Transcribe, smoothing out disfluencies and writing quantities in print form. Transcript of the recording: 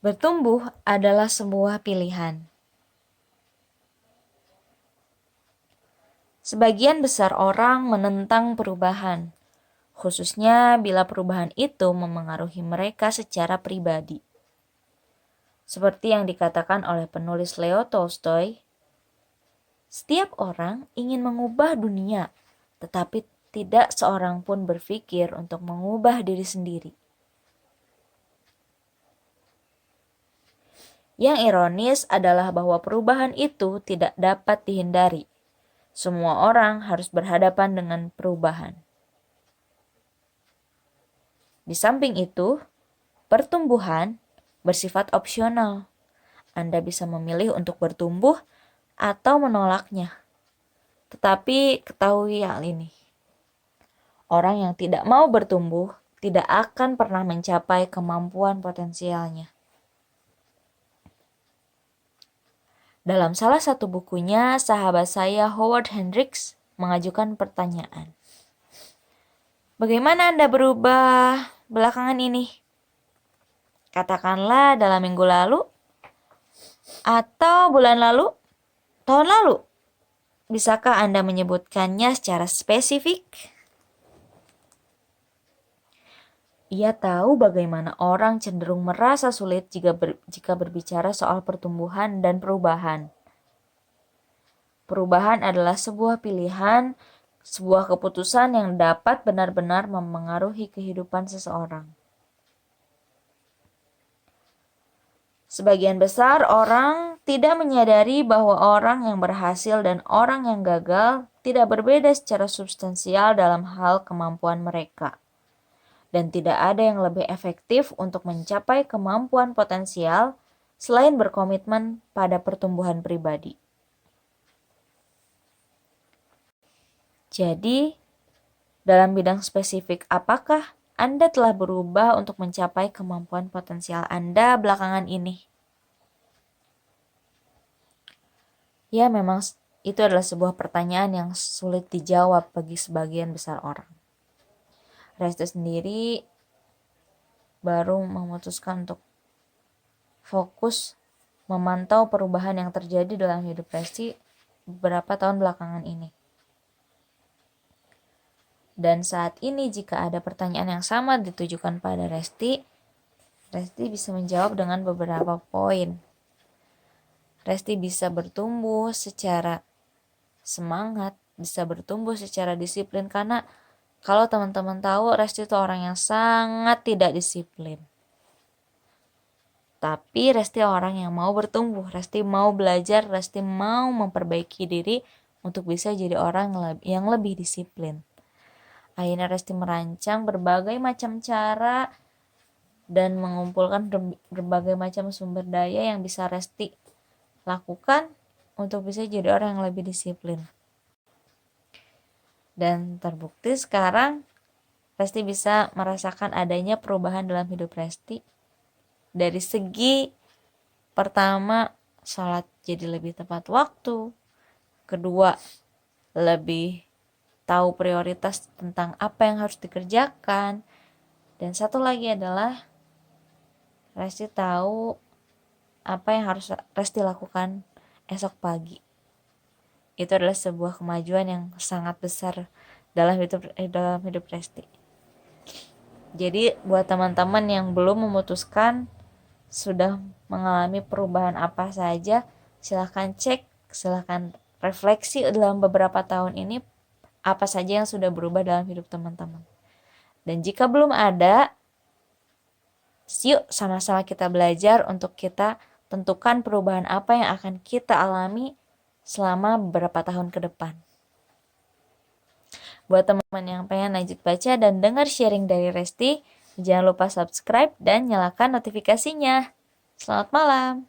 Bertumbuh adalah sebuah pilihan. Sebagian besar orang menentang perubahan, khususnya bila perubahan itu memengaruhi mereka secara pribadi. Seperti yang dikatakan oleh penulis Leo Tolstoy, setiap orang ingin mengubah dunia, tetapi tidak seorang pun berpikir untuk mengubah diri sendiri. Yang ironis adalah bahwa perubahan itu tidak dapat dihindari. Semua orang harus berhadapan dengan perubahan. Di samping itu, pertumbuhan bersifat opsional. Anda bisa memilih untuk bertumbuh atau menolaknya. Tetapi ketahui hal ini. Orang yang tidak mau bertumbuh tidak akan pernah mencapai kemampuan potensialnya. Dalam salah satu bukunya, sahabat saya Howard Hendricks mengajukan pertanyaan. Bagaimana Anda berubah belakangan ini? Katakanlah dalam minggu lalu, atau bulan lalu, tahun lalu. Bisakah Anda menyebutkannya secara spesifik? Ia tahu bagaimana orang cenderung merasa sulit jika berbicara soal pertumbuhan dan perubahan. Perubahan adalah sebuah pilihan, sebuah keputusan yang dapat benar-benar memengaruhi kehidupan seseorang. Sebagian besar orang tidak menyadari bahwa orang yang berhasil dan orang yang gagal tidak berbeda secara substansial dalam hal kemampuan mereka. Dan tidak ada yang lebih efektif untuk mencapai kemampuan potensial selain berkomitmen pada pertumbuhan pribadi. Jadi, dalam bidang spesifik apakah Anda telah berubah untuk mencapai kemampuan potensial Anda belakangan ini? Ya, memang itu adalah sebuah pertanyaan yang sulit dijawab bagi sebagian besar orang. Resti sendiri baru memutuskan untuk fokus memantau perubahan yang terjadi dalam hidup Resti beberapa tahun belakangan ini. Dan saat ini jika ada pertanyaan yang sama ditujukan pada Resti bisa menjawab dengan beberapa poin. Resti bisa bertumbuh secara semangat, bisa bertumbuh secara disiplin, karena kalau teman-teman tahu, Resti itu orang yang sangat tidak disiplin. Tapi Resti orang yang mau bertumbuh, Resti mau belajar, Resti mau memperbaiki diri untuk bisa jadi orang yang lebih disiplin. Akhirnya Resti merancang berbagai macam cara dan mengumpulkan berbagai macam sumber daya yang bisa Resti lakukan untuk bisa jadi orang yang lebih disiplin. Dan terbukti sekarang Resti bisa merasakan adanya perubahan dalam hidup Resti. Dari segi pertama, sholat jadi lebih tepat waktu. Kedua, lebih tahu prioritas tentang apa yang harus dikerjakan. Dan satu lagi adalah Resti tahu apa yang harus Resti lakukan esok pagi. Itu adalah sebuah kemajuan yang sangat besar dalam hidup Resti. Jadi buat teman-teman yang belum memutuskan sudah mengalami perubahan apa saja, silahkan cek, silahkan refleksi dalam beberapa tahun ini apa saja yang sudah berubah dalam hidup teman-teman. Dan jika belum ada, yuk sama-sama kita belajar untuk kita tentukan perubahan apa yang akan kita alami selama beberapa tahun ke depan. Buat teman-teman yang pengen lanjut baca dan dengar sharing dari Resti, jangan lupa subscribe dan nyalakan notifikasinya. Selamat malam.